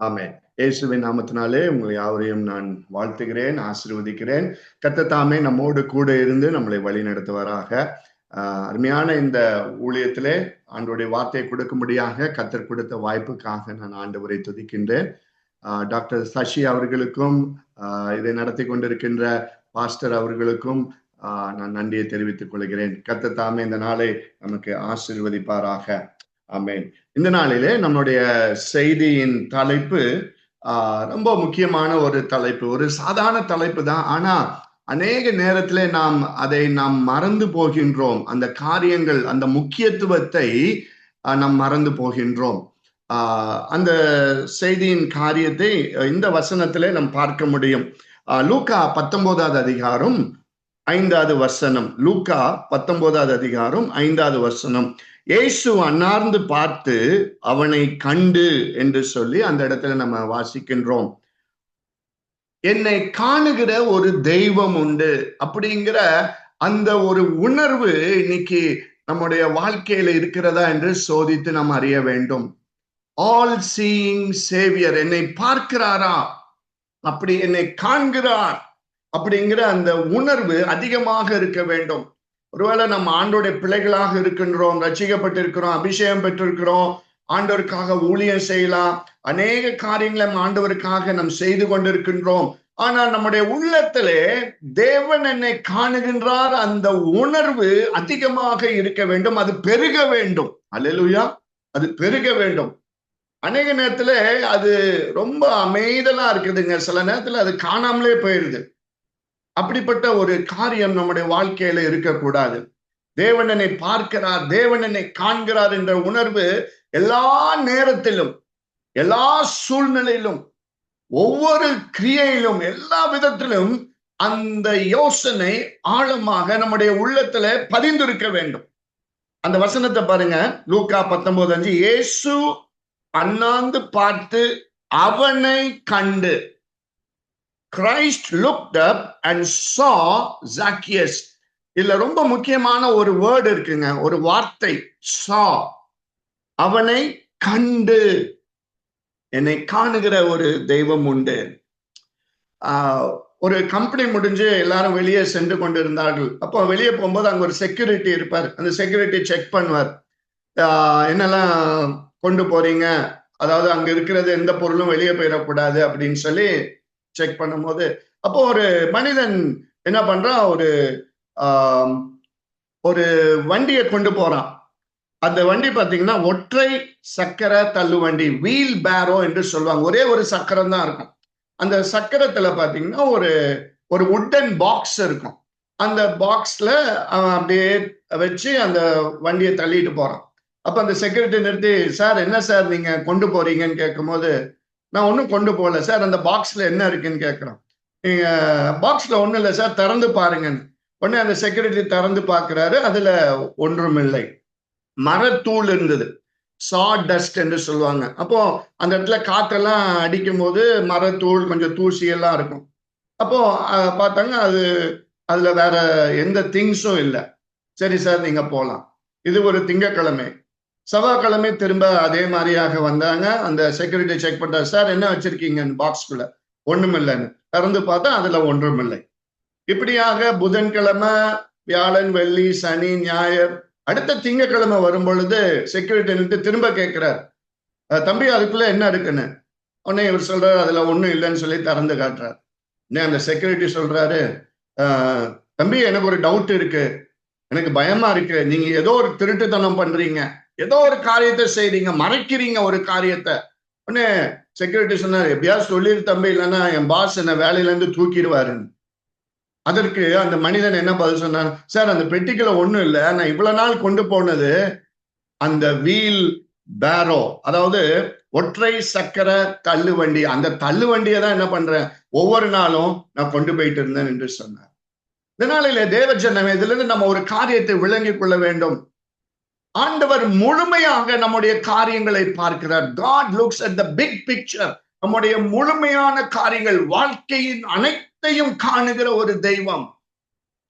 ஆமென். இயேசுவின் நாமத்தினாலே உங்களை யாவரையும் நான் வாழ்த்துகிறேன், ஆசீர்வதிக்கிறேன். கர்த்தர் தாமே நம்மோடு கூட இருந்து நம்மளை வழி நடத்துவாராக. அருமையான இந்த ஊழியத்திலே ஆண்டவருடைய வார்த்தையை கொடுக்கும்படியாக கர்த்தர் கொடுத்த வாய்ப்புக்காக நான் ஆண்டவரை துதிக்கின்றேன். டாக்டர் சசி அவர்களுக்கும் இதை நடத்தி கொண்டிருக்கின்ற பாஸ்டர் அவர்களுக்கும் நான் நன்றியை தெரிவித்துக் கொள்கிறேன். கர்த்தர் தாமே இந்த நாளை நமக்கு ஆசீர்வதிப்பாராக. ஆமென். இந்த நாளிலே நம்முடைய செய்தியின் தலைப்பு ரொம்ப முக்கியமான ஒரு தலைப்பு. ஒரு சாதாரண தலைப்பு தான். ஆனா அநேக நேரத்திலே நாம் மறந்து போகின்றோம். அந்த காரியங்கள், அந்த முக்கியத்துவத்தை நாம் மறந்து போகின்றோம். அந்த செய்தியின் காரியத்தை இந்த வசனத்திலே நாம் பார்க்க முடியும். லூக்கா 19வது அதிகாரம் 5வது வசனம். லூக்கா 19வது அதிகாரம் 5வது வசனம். இயேசு அன்னார்ந்து பார்த்து அவனை கண்டு என்று சொல்லி அந்த இடத்துல நம்ம வாசிக்கின்றோம். என்னை காணுகிற ஒரு தெய்வம் உண்டு அப்படிங்கிற அந்த ஒரு உணர்வு இன்னைக்கு நம்முடைய வாழ்க்கையில இருக்கிறதா என்று சோதித்து நாம் அறிய வேண்டும். ஆல் சீயிங் சேவியர், என்னை பார்க்கிறாரா, அப்படி என்னை காண்கிறார் அப்படிங்கிற அந்த உணர்வு அதிகமாக இருக்க வேண்டும். ஒருவேளை நம்ம ஆண்டோடைய பிள்ளைகளாக இருக்கின்றோம், ரட்சிக்கப்பட்டிருக்கிறோம், அபிஷேகம் பெற்றிருக்கிறோம், ஆண்டவருக்காக ஊழியம் செய்யலாம், அநேக காரியங்களை ஆண்டவருக்காக நாம் செய்து கொண்டிருக்கின்றோம். ஆனால் நம்முடைய உள்ளத்திலே தேவன் என்னை காணுகின்றார் அந்த உணர்வு அதிகமாக இருக்க வேண்டும். அது பெருக வேண்டும். அல்லேலூயா. அது பெருக வேண்டும். அநேக நேரத்துல அது ரொம்ப அமைதலா இருக்குதுங்க. சில நேரத்துல அது காணாமலே போயிடுது. அப்படிப்பட்ட ஒரு காரியம் நம்முடைய வாழ்க்கையில இருக்கக்கூடாது. தேவன் என்னை பார்க்கிறார், தேவன் என்னை காண்கிறார் என்ற உணர்வு எல்லா நேரத்திலும், எல்லா சூழ்நிலையிலும், ஒவ்வொரு கிரியையிலும், எல்லா விதத்திலும் அந்த யோசனை ஆழமாக நம்முடைய உள்ளத்துல பதிந்திருக்க வேண்டும். அந்த வசனத்தை பாருங்க. லூக்கா 19:5. இயேசு அண்ணாந்து பார்த்து அவனை கண்டு. Christ looked up and saw Zacchaeus. இதுல ரொம்ப முக்கியமான ஒரு வேர்டு இருக்குங்க, ஒரு வார்த்தை, saw. அவனை கண்டு. என்னை காணுகிற ஒரு தெய்வம் உண்டு. ஒரு கம்பெனி முடிஞ்சு எல்லாரும் வெளியே சென்று கொண்டிருந்தார்கள். அப்போ வெளியே போகும்போது அங்க ஒரு செக்யூரிட்டி இருப்பார். அந்த செக்யூரிட்டி செக் பண்ணுவார், என்னெல்லாம் கொண்டு போறீங்க, அதாவது அங்க இருக்கிறது எந்த பொருளும் வெளியே போயிடக்கூடாது அப்படின்னு சொல்லி செக் பண்ணும்போது, அப்போ ஒரு மனிதன் என்ன பண்றான், ஒரு வண்டியை கொண்டு போறான். அந்த வண்டி பாத்தீங்கன்னா ஒற்றை சக்கர தள்ளு வண்டி, வீல் பேரோ என்று சொல்லுவாங்க. ஒரே ஒரு சக்கரம் தான் இருக்கும். அந்த சக்கரத்துல பாத்தீங்கன்னா ஒரு உட்டன் பாக்ஸ் இருக்கும். அந்த பாக்ஸ்ல அவன் அப்படியே வச்சு அந்த வண்டியை தள்ளிட்டு போறான். அப்ப அந்த செக்யூரிட்டி நிறுத்தி, சார் என்ன சார் நீங்க கொண்டு போறீங்கன்னு கேட்கும் போது, நான் ஒன்றும் கொண்டு போகல சார், அந்த பாக்ஸ்ல என்ன இருக்குன்னு கேட்குறான். நீங்க பாக்ஸ்ல ஒன்றும் இல்லை சார், திறந்து பாருங்கன்னு. உடனே அந்த செக்யூரிட்டி திறந்து பார்க்கிறாரு. அதுல ஒன்றும் இல்லை. மரத்தூள் இருந்தது, சா டஸ்ட் என்று சொல்லுவாங்க. அப்போ அந்த இடத்துல காற்றெல்லாம் அடிக்கும் போது மரத்தூள், கொஞ்சம் தூசி எல்லாம் இருக்கும். அப்போ பார்த்தாங்க, அதுல வேற எந்த திங்ஸும் இல்லை. சரி சார் நீங்க போகலாம். இது ஒரு திங்கட்கிழமை. செவ்வாய்க்கிழமை திரும்ப அதே மாதிரியாக வந்தாங்க. அந்த செக்யூரிட்டி செக் பண்றாரு, சார் என்ன வச்சிருக்கீங்க பாக்ஸ்குள்ள? ஒண்ணும் இல்லைன்னு. திறந்து பார்த்தா அதுல ஒன்றும் இல்லை. இப்படியாக புதன்கிழமை, வியாழன், வெள்ளி, சனி, ஞாயிறு, அடுத்த திங்கட்கிழமை வரும் பொழுது செக்யூரிட்டி திரும்ப கேட்கிறார், தம்பி அதுக்குள்ள என்ன இருக்குன்னு. உடனே இவர் சொல்றாரு, அதுல ஒண்ணும் இல்லைன்னு சொல்லி திறந்து காட்டுறாரு. உடனே அந்த செக்யூரிட்டி சொல்றாரு, தம்பி எனக்கு ஒரு டவுட் இருக்கு, எனக்கு பயமா இருக்கு, நீங்க ஏதோ ஒரு திருட்டுத்தனம் பண்றீங்க, ஏதோ ஒரு காரியத்தை செய்றீங்க, மறைக்கிறீங்க ஒரு காரியத்தை. உடனே செக்யூரிட்டி சொன்னார், எப்படியாவது சொல்லிரு தம்பி, இல்லைன்னா என் பாஸ் என்ன வேலையில இருந்து தூக்கிடுவாருன்னு. அதற்கு அந்த மனிதன் என்ன பதில் சொன்னார், சார் அந்த பெட்டிக்குள்ள ஒண்ணும் இல்லை, நான் இவ்வளவு நாள் கொண்டு போனது அந்த வீல் பேரோ, அதாவது ஒற்றை சக்கர தள்ளு வண்டி, அந்த தள்ளு வண்டியை தான் என்ன பண்றேன், ஒவ்வொரு நாளும் நான் கொண்டு போயிட்டு இருந்தேன் என்று சொன்னார். இதனால தேவ ஜனமே, இதுல இருந்து நம்ம ஒரு காரியத்தை விளங்கிக் கொள்ள வேண்டும். ஆண்டவர் முழுமையாக நம்முடைய காரியங்களை பார்க்கிறார். God looks at the big picture. நம்முடைய முழுமையான காரியங்கள், வாழ்க்கையின் அனைத்தையும் காணுகிற ஒரு தெய்வம்.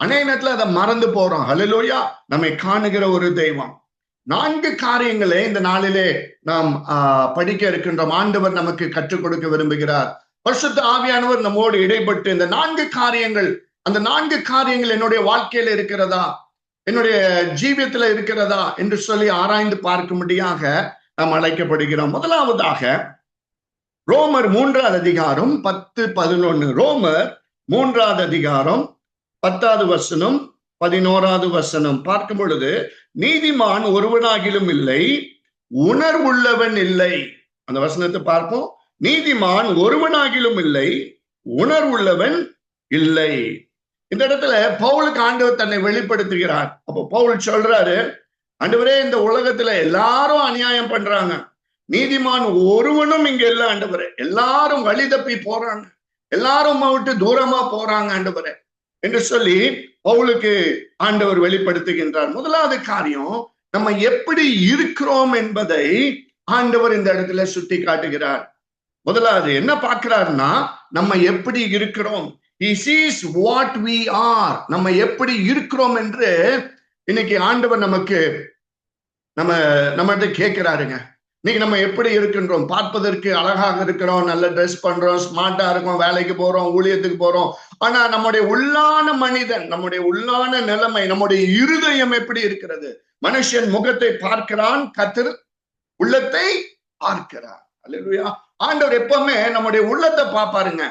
அநேக நேரத்துல அதை மறந்து போறோம். ஹல்லேலூயா. நம்மை காணுகிற ஒரு தெய்வம். 4 காரியங்களை இந்த நாளிலே நாம் படிக்க இருக்கின்றோம். ஆண்டவர் நமக்கு கற்றுக் கொடுக்க விரும்புகிறார். பரிசுத்த ஆவியானவர் நம்மோடு இடைப்பட்டு இந்த 4 காரியங்கள், அந்த 4 காரியங்கள் என்னுடைய வாழ்க்கையில இருக்கிறதா, என்னுடைய ஜீவியத்துல இருக்கிறதா என்று சொல்லி ஆராய்ந்து பார்க்கும்படியாக நாம் அழைக்கப்படுகிறோம். முதலாவதாக ரோமர் 3வது அதிகாரம் 10-11. ரோமர் 3வது அதிகாரம் 10வது வசனம் 11வது வசனம் பார்க்கும் பொழுது, நீதிமான் ஒருவனாகிலும் இல்லை, உணர்வுள்ளவன் இல்லை. அந்த வசனத்தை பார்ப்போம். நீதிமான் ஒருவனாகிலும் இல்லை, உணர்வுள்ளவன் இல்லை. இந்த இடத்துல பவுலுக்கு ஆண்டவர் தன்னை வெளிப்படுத்துகிறார். அப்போ பவுல் சொல்றாரு, ஆண்டவரே, இந்த உலகத்துல எல்லாரும் அநியாயம் பண்றாங்க, நீதிமான் ஒருவனும் இங்க இல்ல ஆண்டவரே, எல்லாரும் வழி தப்பி போறாங்க, எல்லாரும் விட்டு தூரமா போறாங்க ஆண்டவரே என்று சொல்லி பவுலுக்கு ஆண்டவர் வெளிப்படுத்துகின்றார். முதலாவது காரியம், நம்ம எப்படி இருக்கிறோம் என்பதை ஆண்டவர் இந்த இடத்துல சுட்டி காட்டுகிறார். முதலாவது என்ன பார்க்கிறார்னா, நம்ம எப்படி இருக்கிறோம். He sees what we are. நம்ம எப்படி இருக்கிறோம் என்று இன்னைக்கு ஆண்டவர் நமக்கு நம்மகிட்ட கேட்கிறாருங்க. இன்னைக்கு நம்ம எப்படி இருக்கின்றோம்? பார்ப்பதற்கு அழகாக இருக்கிறோம், நல்ல ட்ரெஸ் பண்றோம், ஸ்மார்ட்டா இருக்கோம், வேலைக்கு போறோம், ஊழியத்துக்கு போறோம். ஆனா நம்முடைய உள்ளான மனிதன், நம்முடைய உள்ளான நிலைமை, நம்முடைய இருதயம் எப்படி இருக்கிறது? மனுஷன் முகத்தை பார்க்கிறான், கர்த்தர் உள்ளத்தை பார்க்கிறார். அல்லேலூயா. ஆண்டவர் எப்பவுமே நம்முடைய உள்ளத்தை பார்ப்பாருங்க.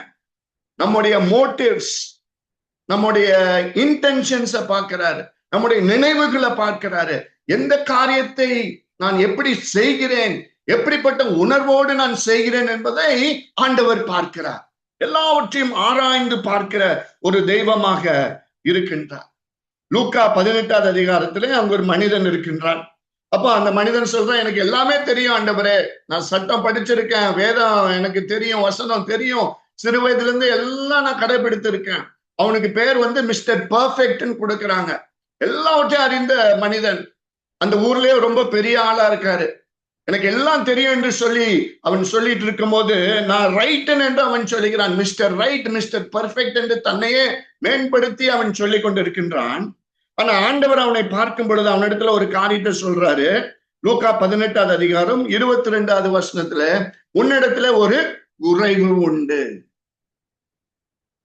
நம்முடைய மோட்டிவ்ஸ், நம்முடைய இன்டென்ஷன்ஸை பார்க்கிறாரு, நம்முடைய நினைவுகளை பார்க்கிறாரு. எந்த காரியத்தை நான் எப்படி செய்கிறேன், எப்படிப்பட்ட உணர்வோடு நான் செய்கிறேன் என்பதை ஆண்டவர் பார்க்கிறார். எல்லாவற்றையும் ஆராய்ந்து பார்க்கிற ஒரு தெய்வமாக இருக்கின்றார். லூக்கா 18வது அதிகாரத்திலே அங்க ஒரு மனிதன் இருக்கின்றான். அப்ப அந்த மனிதன் சொல்றான், எனக்கு எல்லாமே தெரியும் ஆண்டவரே, நான் சட்டம் படிச்சிருக்கேன், வேதம் எனக்கு தெரியும், வசனம் தெரியும், சிறு வயதுல இருந்து எல்லாம் நான் கடைபிடித்திருக்கேன். அவனுக்கு பேர் மிஸ்டர் பர்ஃபெக்ட்னு கொடுக்குறாங்க. எல்லாவற்றையும் அறிந்த மனிதன், அந்த ஊர்லயே ரொம்ப பெரிய ஆளா இருக்காரு. எனக்கு எல்லாம் தெரியும் என்று சொல்லி அவன் சொல்லிட்டு இருக்கும் போது, நான் ரைட் என்று அவன் சொல்லுகிறான். மிஸ்டர் ரைட், மிஸ்டர் பர்ஃபெக்ட் என்று தன்னையே மேம்படுத்தி அவன் சொல்லி கொண்டு இருக்கின்றான். ஆனா ஆண்டவர் அவனை பார்க்கும் பொழுது அவனிடத்துல ஒரு காரியத்தை சொல்றாரு. லூக்கா 18வது அதிகாரம் 22வது வசனத்துல, உன்னிடத்துல ஒரு குறைவு உண்டு.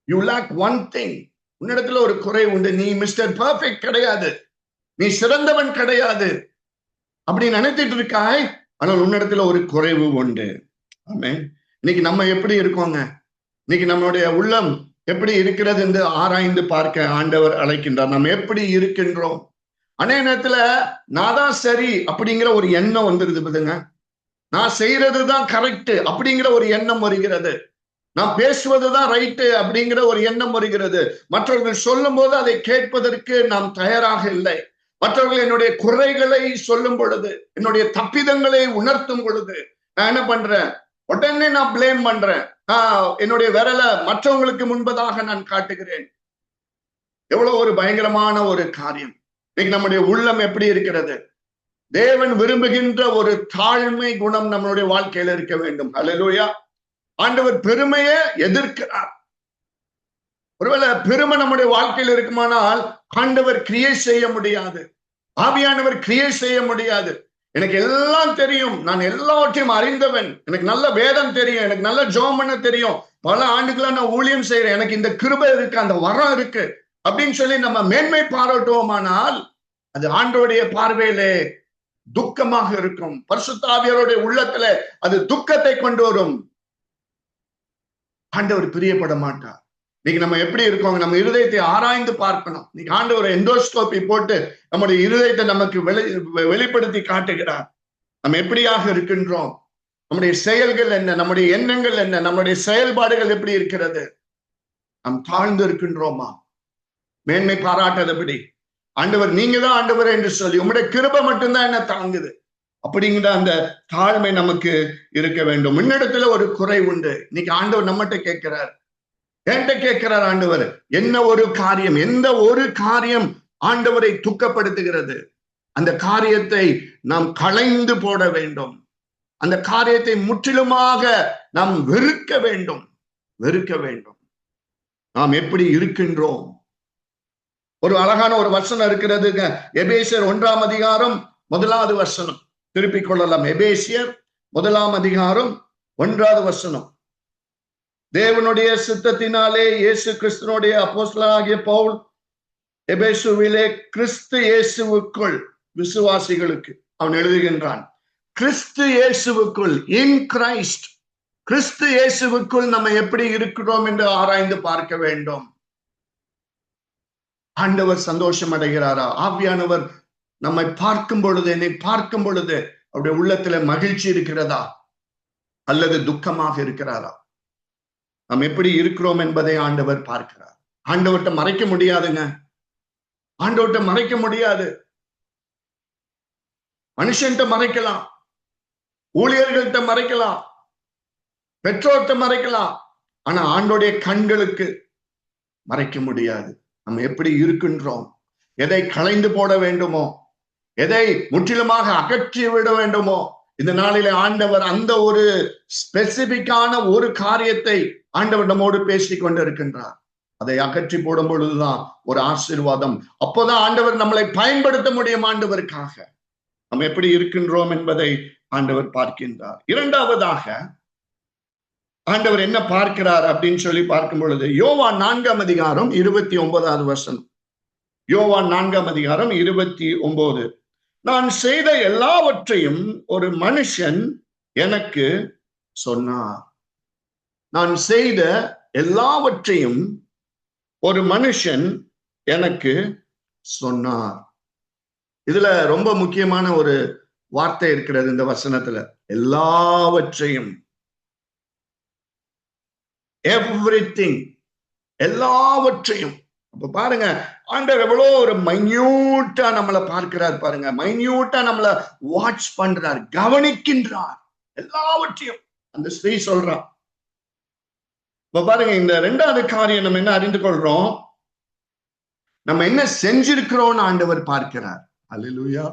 You lack one thing. உன்னிடத்துல ஒரு குறை உண்டு. நீ மிஸ்டர் பர்ஃபெக்ட் கிடையாது, நீ சிறந்தவன் கிடையாது அப்படி நினைத்துட்டு இருக்காய். ஆனால் உன்னிடத்துல ஒரு குறைவு உண்டு. ஆமென். இன்னைக்கு நம்ம எப்படி இருக்கோங்க? இன்னைக்கு நம்மளுடைய உள்ளம் எப்படி இருக்கிறது என்று ஆராய்ந்து பார்க்க ஆண்டவர் அழைக்கின்றார். நம்ம எப்படி இருக்கின்றோம்? அநேக நேரத்துல நான் தான் சரி அப்படிங்கிற ஒரு எண்ணம் வந்துருது பாருங்க. நான் செய்யறதுதான் கரெக்ட் அப்படிங்கிற ஒரு எண்ணம் வருகிறது. நான் பேசுவதுதான் ரைட்டு அப்படிங்கிற ஒரு எண்ணம் வருகிறது. மற்றவர்கள் சொல்லும் போது அதை கேட்பதற்கு நாம் தயாராக இல்லை. மற்றவர்கள் என்னுடைய குறைகளை சொல்லும் பொழுது, என்னுடைய தப்பிதங்களை உணர்த்தும் பொழுது நான் என்ன பண்றேன்? உடனே நான் பிளேம் பண்றேன். என்னுடைய விரலை மற்றவங்களுக்கு முன்பதாக நான் காட்டுகிறேன். எவ்வளவு ஒரு பயங்கரமான ஒரு காரியம். இன்னைக்கு நம்முடைய உள்ளம் எப்படி இருக்கிறது? தேவன் விரும்புகின்ற ஒரு தாழ்மை குணம் நம்மளுடைய வாழ்க்கையில இருக்க வேண்டும். அல்லேலூயா. ஆண்டவர் பெருமையை எதிர்க்கிறார். ஒருவேளை பெருமை நம்முடைய வாழ்க்கையில் இருக்குமானால் ஆண்டவர் கிரியேட் செய்ய முடியாது, ஆவியானவர் கிரியேட் செய்ய முடியாது. எனக்கு எல்லாம் தெரியும், நான் எல்லாவற்றையும் அறிந்தவன், எனக்கு நல்ல வேதம் தெரியும், எனக்கு நல்ல ஜெபம் பண்ண தெரியும், பல ஆண்டுகளா நான் ஊழியம் செய்யறேன், எனக்கு இந்த கிருபை இருக்கு, அந்த வரம் இருக்கு அப்படின்னு சொல்லி நம்ம மேன்மை பாராட்டுவோமானால் அது ஆண்டவருடைய பார்வையிலே துக்கமாக இருக்கும். பரிசுத்த ஆவியாருடைய உள்ளத்துல அது துக்கத்தை கொண்டு வரும். ஆண்டவர் பிரியப்பட மாட்டார். இன்னைக்கு நம்ம எப்படி இருக்கோங்க? நம்ம இருதயத்தை ஆராய்ந்து பார்க்கணும். இன்னைக்கு ஆண்டவர் எண்டோஸ்கோப்பி போட்டு நம்முடைய இருதயத்தை நமக்கு வெளிப்படுத்தி காட்டுகிறார். நம்ம எப்படியாக இருக்கின்றோம், நம்முடைய செயல்கள் என்ன, நம்முடைய எண்ணங்கள் என்ன, நம்முடைய செயல்பாடுகள் எப்படி இருக்கிறது? நாம் தாழ்ந்து இருக்கின்றோமா? மேன்மை பாராட்டாதபடி ஆண்டவர் நீங்க தான் ஆண்டவர் என்று சொல்லி உங்களுடைய கிருபை மட்டும்தான் என்ன தாங்குது அப்படிங்கிற அந்த தாழ்மை நமக்கு இருக்க வேண்டும். முன்னிடத்துல ஒரு குறை உண்டு. இன்னைக்கு ஆண்டவர் நம்மகிட்ட கேட்கிறார், என்கிட்ட கேட்கிறார். ஆண்டவர் என்ன ஒரு காரியம், எந்த ஒரு காரியம் ஆண்டவரை துக்கப்படுத்துகிறது, அந்த காரியத்தை நாம் களைந்து போட வேண்டும். அந்த காரியத்தை முற்றிலுமாக நாம் வெறுக்க வேண்டும், வெறுக்க வேண்டும். நாம் எப்படி இருக்கின்றோம்? ஒரு அழகான ஒரு வசனம் இருக்கிறதுங்க. எபேசியர் 1ஆம் அதிகாரம் முதலாவது வசனம் திருப்பிக் கொள்ளலாம். எபேசியர் 1 அதிகாரம் 1 வசனம். தேவனுடைய சித்தத்தினாலே இயேசு கிறிஸ்துனுடைய அப்போஸ்தலனாகிய பவுல் எபேசுவிலே கிறிஸ்து இயேசுவுக்குள் விசுவாசிகளுக்கு அவன் எழுதுகின்றான். கிறிஸ்து இயேசுவுக்குள், இன் கிரைஸ்ட், கிறிஸ்து இயேசுவுக்குள் நம்ம எப்படி இருக்கிறோம் என்று ஆராய்ந்து பார்க்க வேண்டும். ஆண்டவர் சந்தோஷம் அடைகிறாரா? ஆவியானவர் நம்மை பார்க்கும் பொழுது, என்னை பார்க்கும் பொழுது அவருடைய உள்ளத்துல மகிழ்ச்சி இருக்கிறதா அல்லது துக்கமாக இருக்கிறாரா? நாம் எப்படி இருக்கிறோம் என்பதை ஆண்டவர் பார்க்கிறார். ஆண்டவர்கிட்ட மறைக்க முடியாதுங்க. ஆண்டவர்கிட்ட மறைக்க முடியாது. மனுஷன்கிட்ட மறைக்கலாம், ஊழியர்கள்ட்ட மறைக்கலாம், பெற்றோர்கிட்ட மறைக்கலாம். ஆனா ஆண்டோடைய கண்களுக்கு மறைக்க முடியாது. நம்ம எப்படி இருக்கின்றோம், எதை களைந்து போட வேண்டுமோ, எதை முற்றிலுமாக அகற்றி விட வேண்டுமோ, இந்த நாளிலே ஆண்டவர் அந்த ஒரு ஸ்பெசிபிக்கான ஒரு காரியத்தை ஆண்டவர் நம்மோடு பேசிக் கொண்டிருக்கின்றார். அதை அகற்றி போடும் பொழுதுதான் ஒரு ஆசீர்வாதம். அப்போதான் ஆண்டவர் நம்மளை பயன்படுத்த முடியும். ஆண்டவருக்காக நம்ம எப்படி இருக்கின்றோம் என்பதை ஆண்டவர் பார்க்கின்றார். இரண்டாவதாக ஆண்டவர் என்ன பார்க்கிறார் அப்படின்னு சொல்லி பார்க்கும் பொழுது, யோவான் 4 அதிகாரம் 29 வசனம். யோவான் 4 அதிகாரம் 29. நான் செய்த எல்லாவற்றையும் ஒரு மனுஷன் எனக்கு சொன்னார். நான் செய்த எல்லாவற்றையும் ஒரு மனுஷன் எனக்கு சொன்னார். இதுல ரொம்ப முக்கியமான ஒரு வார்த்தை இருக்கிறது இந்த வசனத்துல. எல்லாவற்றையும், எவ்ரிதிங், எல்லாவற்றையும். அப்ப பாருங்க, ஆண்டவர் எவ்வளவு ஒரு மைன்யூட்டா நம்மளை பார்க்கிறார் பாருங்க. மைன்யூட்டா நம்மளை வாட்ச் பண்றார், கவனிக்கின்றார். எல்லாவற்றையும் அந்த ஸ்ரீ சொல்றான். இப்ப பாருங்க, இந்த 2வது காரியம் நம்ம என்ன அறிந்து கொள்றோம், நம்ம என்ன செஞ்சிருக்கிறோம்னு ஆண்டவர் பார்க்கிறார். அல்லேலூயா.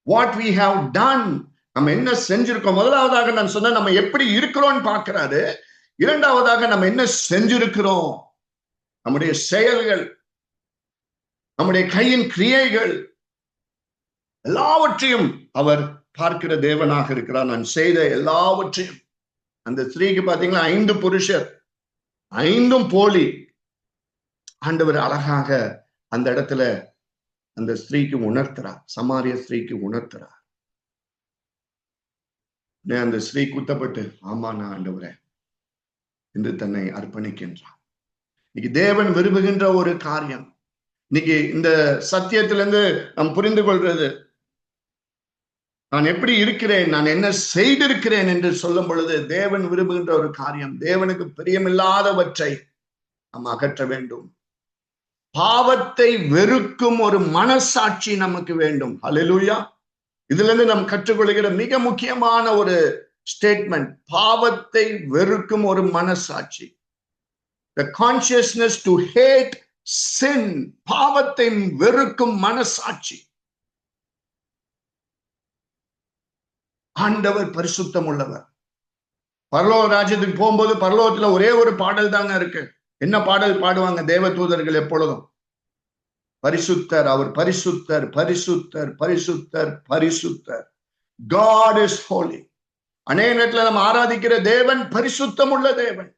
வாட் we have done, நம்ம என்ன செஞ்சிருக்கோம். முதலாவதாக நான் சொன்ன நம்ம எப்படி இருக்கிறோம்னு பார்க்கிறாரு. இரண்டாவதாக நம்ம என்ன செஞ்சிருக்கிறோம், நம்முடைய செயல்கள், நம்முடைய கையின் கிரியைகள், எல்லாவற்றையும் அவர் பார்க்கிற தேவனாக இருக்கிறார். நான் செய்த எல்லாவற்றையும். அந்த ஸ்திரீக்கு பாத்தீங்களா, 5 புருஷர், 5 போலி. ஆண்டவர் அழகாக அந்த இடத்துல அந்த ஸ்திரீக்கு உணர்த்துறார், சமாரிய ஸ்திரீக்கு உணர்த்துறார். அந்த ஸ்திரீ குத்தப்பட்டு, ஆமா நான் ஆண்டவரே என்று தன்னை அர்ப்பணிக்கின்றார். இன்னைக்கு தேவன் விரும்புகின்ற ஒரு காரியம், இன்னைக்கு இந்த சத்தியத்திலிருந்து நாம் புரிந்து கொள்றது, நான் எப்படி இருக்கிறேன், நான் என்ன செய்திருக்கிறேன் என்று சொல்லும் பொழுது தேவன் விரும்புகின்ற ஒரு காரியம், தேவனுக்கு பிரியமில்லாதவற்றை நாம் அகற்ற வேண்டும். பாவத்தை வெறுக்கும் ஒரு மனசாட்சி நமக்கு வேண்டும். அல்லேலூயா. இதுல இருந்து நாம் கற்றுக்கொள்கிற மிக முக்கியமான ஒரு ஸ்டேட்மெண்ட், பாவத்தை வெறுக்கும் ஒரு மனசாட்சி. The consciousness to hate sin, பாவத்தை வெறுக்கும் மனசாட்சி. ஆண்டவர் பரிசுத்தம் உள்ளவர். பரலோக ராஜ்யத்துக்கு போகும்போது பரலோகத்துல ஒரே ஒரு பாடல் தாங்க இருக்கு. என்ன பாடல் பாடுவாங்க தேவ தூதர்கள் எப்பொழுதும்? பரிசுத்தர், அவர் பரிசுத்தர், பரிசுத்தர், பரிசுத்தர், பரிசுத்தர். God is holy. அநேக நேரத்துல நம்ம ஆராதிக்கிற தேவன் பரிசுத்தம் உள்ள தேவன்.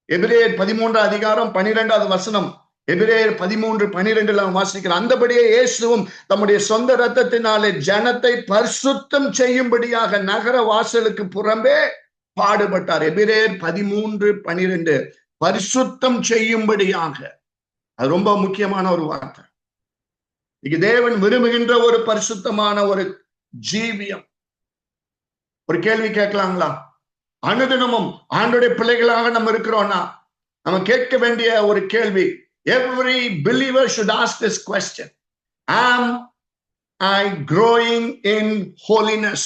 எபிரேயர் 13 அதிகாரம் 12வது வசனம், எபிரேயர் 13:12 வாசிக்கிறோம். அந்தபடியே இயேசுவும் தம்முடைய சொந்த இரத்தத்தினாலே ஜனத்தை பரிசுத்தம் செய்யும்படியாக நகர வாசலுக்கு புறம்பே பாடுபட்டார். எபிரேயர் 13:12, பரிசுத்தம் செய்யும்படியாக. அது ரொம்ப முக்கியமான ஒரு வார்த்தை. இன்னைக்கு தேவன் விரும்புகின்ற ஒரு பரிசுத்தமான ஒரு ஜீவியம். ஒரு கேள்வி கேட்கலாங்களா? அனுதினமும் ஆண்டோடைய பிள்ளைகளாக நம்ம இருக்கிறோம்னா நம்ம கேட்க வேண்டிய ஒரு கேள்வி, every believer should ask this question: am I growing in holiness?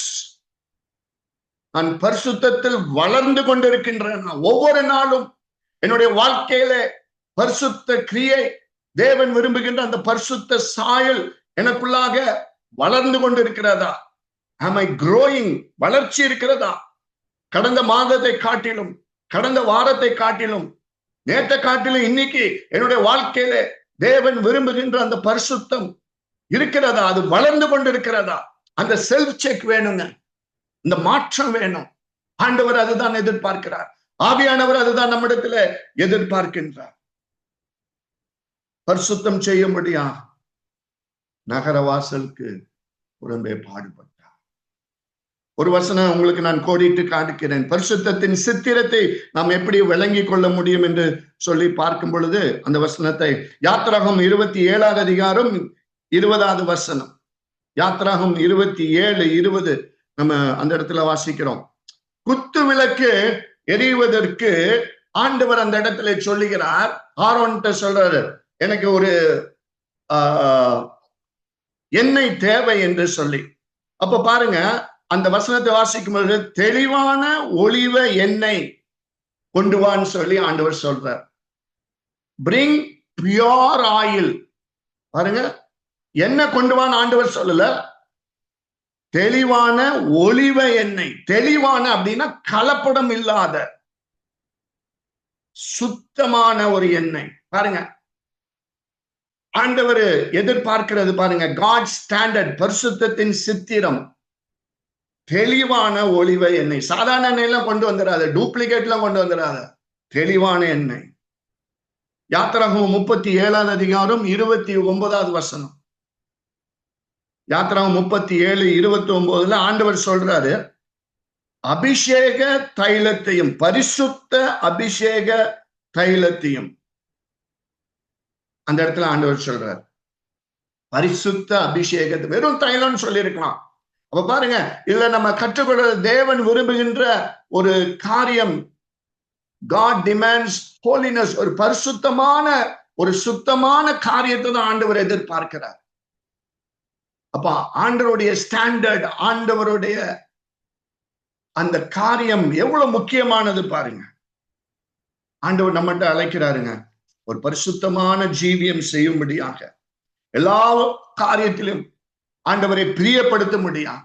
நான் பரிசுத்தத்தில் வளர்ந்து கொண்டிருக்கின்றேன். ஒவ்வொரு நாளும் என்னுடைய வாழ்க்கையில பரிசுத்த கிரியை, தேவன் விரும்புகின்ற அந்த பரிசுத்த சாயல் எனக்குள்ளாக வளர்ந்து கொண்டிருக்கிறதா? am I growing? வளர்ச்சி இருக்கிறதா? கடந்த மாதத்தை காட்டிலும், கடந்த வாரத்தை காட்டிலும், நேற்றை காட்டிலும் இன்னைக்கு என்னுடைய வாழ்க்கையில தேவன் விரும்புகின்ற அந்த பரிசுத்தம் இருக்கிறதா? அது வளர்ந்து கொண்டு இருக்கிறதா? அந்த செல்ஃப் செக் வேணுங்க. இந்த மாற்றம் வேணும். ஆண்டவர் அதுதான் எதிர்பார்க்கிறார். ஆவியானவர் அதுதான் நம்மிடத்துல எதிர்பார்க்கின்றார். பரிசுத்தம் செய்யும்படியா நகரவாசலுக்கு புறம்பே பாடுபட்டார். ஒரு வசனம் உங்களுக்கு நான் கோடிட்டு காட்டுகிறேன். பரிசுத்தத்தின் சித்திரத்தை நாம் எப்படி விளங்கி கொள்ள முடியும் என்று சொல்லி பார்க்கும் பொழுது அந்த வசனத்தை யாத்திராகமம் 27 அதிகாரம் 20வது வசனம், யாத்திராகமம் 27:20 நம்ம அந்த இடத்துல வாசிக்கிறோம். குத்து விளக்கு எரிவதற்கு ஆண்டவர் அந்த இடத்துல சொல்லுகிறார். ஆரோன்ட்ட சொல்றாரு, எனக்கு ஒரு எண்ணெய் தேவை என்று சொல்லி. அப்ப பாருங்க, அந்த வசனத்தை வாசிக்கும் பொழுது தெளிவான ஒலிவ எண்ணெய் கொண்டு வான்னு சொல்லி ஆண்டவர் சொல்றார். Bring pure oil. பாருங்க, என்ன கொண்டு வான்னு ஆண்டவர் சொல்லல, தெளிவான ஒலிவ எண்ணெய். தெளிவான அப்படின்னா கலப்படம் இல்லாத சுத்தமான ஒரு எண்ணெய். பாருங்க, ஆண்டவர் எதிர்பார்க்கிறது பாருங்க, காட் ஸ்டாண்டர்ட், பரிசுத்தத்தின் சித்திரம், தெளிவான ஒலிவ எண்ணெய். சாதாரண எண்ணெய் எல்லாம் கொண்டு வந்துடாத, டூப்ளிகேட் எல்லாம் கொண்டு வந்துடாத, தெளிவான எண்ணெய். யாத்திராகமம் 37வது அதிகாரம் 29வது வசனம். யாத்திராகமம் 37:29 ஆண்டவர் சொல்றாரு, அபிஷேக தைலத்தையும், பரிசுத்த அபிஷேக தைலத்தையும். அந்த இடத்துல ஆண்டவர் சொல்றாரு பரிசுத்த அபிஷேகத்தை. வெறும் தைலம்னு சொல்லி இருக்கலாம். அப்ப பாருங்க, இல்ல நம்ம கற்றுக்கொள்ள தேவன் விரும்புகின்ற ஒரு காரியம், God demands holiness, ஒரு பரிசுத்தமான ஒரு சுத்தமான காரியத்தை தான் ஆண்டவர் எதிர்பார்க்கிறார். அப்ப ஆண்டவருடைய ஸ்டாண்டர்ட், ஆண்டவருடைய அந்த காரியம் எவ்வளவு முக்கியமானது பாருங்க. ஆண்டவர் நம்மகிட்ட அழைக்கிறாருங்க, ஒரு பரிசுத்தமான ஜீவியம் செய்யும்படியாக, எல்லா காரியத்திலும் ஆண்டவரை பிரியப்படுத்த முடியாது.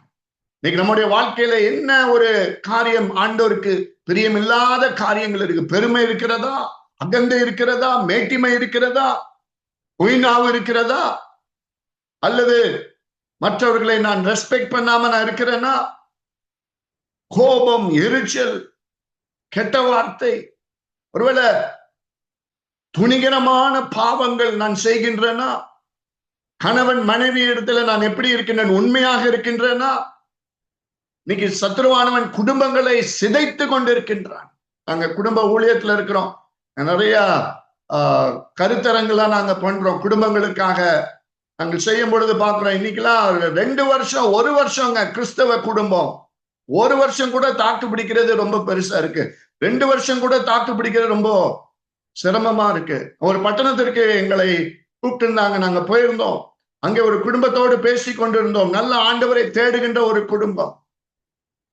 இன்னைக்கு நம்முடைய வாழ்க்கையில என்ன ஒரு காரியம் ஆண்டவருக்கு பிரியமில்லாத காரியங்கள் இருக்கு? பெருமை இருக்கிறதா? அகந்தை இருக்கிறதா? மேட்டிமை இருக்கிறதா? பொய்நாவு இருக்கிறதா? அல்லது மற்றவர்களை நான் ரெஸ்பெக்ட் பண்ணாம நான் இருக்கிறேன்னா? கோபம், எரிச்சல், கெட்ட வார்த்தை, ஒருவேளை துணிகரமான பாவங்கள் நான் செய்கின்றேனா? கணவன் மனைவி இடத்துல நான் எப்படி இருக்கின்றேன்? உண்மையாக இருக்கின்றேனா? இன்னைக்கு சத்ருவானவன் குடும்பங்களை சிதைத்து கொண்டிருக்கின்றான். நாங்க குடும்ப ஊழியத்துல இருக்கிறோம். நிறைய கருத்தரங்கெல்லாம் நாங்க பண்றோம் குடும்பங்களுக்காக. நாங்கள் செய்யும் பொழுது பாக்குறோம், இன்னைக்கெல்லாம் 2 வருஷம் 1 வருஷங்க கிறிஸ்தவ குடும்பம், 1 வருஷம் கூட தாக்கு பிடிக்கிறது ரொம்ப பெருசா இருக்கு. 2 வருஷம் கூட தாக்கு பிடிக்கிறது ரொம்ப சிரமமா இருக்கு. ஒரு பட்டணத்திற்கு எங்களை கூப்பிட்டு இருந்தாங்க, நாங்க போயிருந்தோம். அங்கே ஒரு குடும்பத்தோடு பேசி கொண்டிருந்தோம். நல்ல ஆண்டவரை தேடுகின்ற ஒரு குடும்பம்,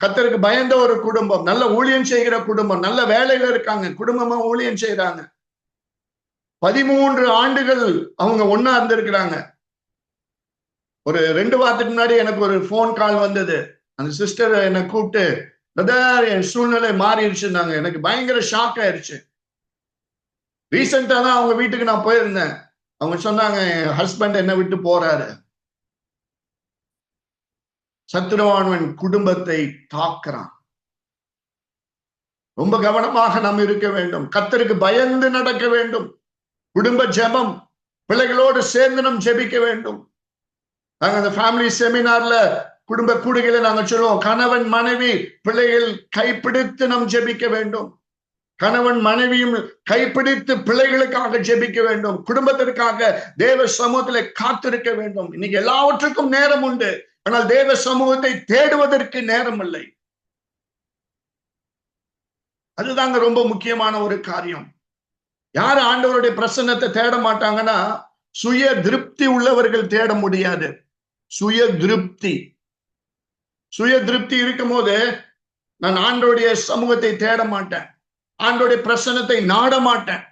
கர்த்தருக்கு பயந்த ஒரு குடும்பம், நல்ல ஊழியம் செய்கிற குடும்பம், நல்ல வேலையில இருக்காங்க, குடும்பமா ஊழியம் செய்யறாங்க. 13 ஆண்டுகள் அவங்க ஒன்னா இருந்திருக்கிறாங்க. ஒரு 2 வாரத்துக்கு முன்னாடி எனக்கு ஒரு போன் கால் வந்தது. அந்த சிஸ்டர் என்னை கூப்பிட்டு, பிரதர் என் சூழ்நிலை மாறிடுச்சுன்னாங்க. எனக்கு பயங்கர ஷாக் ஆயிடுச்சு. ரீசெண்டா தான் அவங்க வீட்டுக்கு நான் போயிருந்தேன். அவங்க சொன்னாங்க, என் ஹஸ்பண்ட் என்னை விட்டு போறாரு. சத்ருவானவன் குடும்பத்தை தாக்குறான். ரொம்ப கவனமாக நாம் இருக்க வேண்டும். கர்த்தருக்கு பயந்து நடக்க வேண்டும். குடும்ப ஜெபம், பிள்ளைகளோடு சேர்ந்து நாம் ஜெபிக்க வேண்டும். நாங்க அந்த ஃபேமிலி செமினார்ல, குடும்ப கூடுகையில நாங்க சொல்லுவோம், கணவன் மனைவி பிள்ளைகள் கைப்பிடித்து நாம் ஜெபிக்க வேண்டும். கணவன் மனைவியும் கைப்பிடித்து பிள்ளைகளுக்காக ஜெபிக்க வேண்டும். குடும்பத்திற்காக தேவ சமூகத்திலே காத்திருக்க வேண்டும். இன்னைக்கு எல்லாவற்றுக்கும் நேரம் உண்டு, ஆனால் தேவ சமூகத்தை தேடுவதற்கு நேரம் இல்லை. அதுதாங்க ரொம்ப முக்கியமான ஒரு காரியம். யார் ஆண்டவருடைய பிரசன்னத்தை தேட மாட்டாங்கன்னா, சுய திருப்தி உள்ளவர்கள் தேட முடியாது. சுய திருப்தி இருக்கும் போது நான் ஆண்டவருடைய சமூகத்தை தேட மாட்டேன், ஆண்டவருடைய பிரசன்னத்தை நாட மாட்டேன்.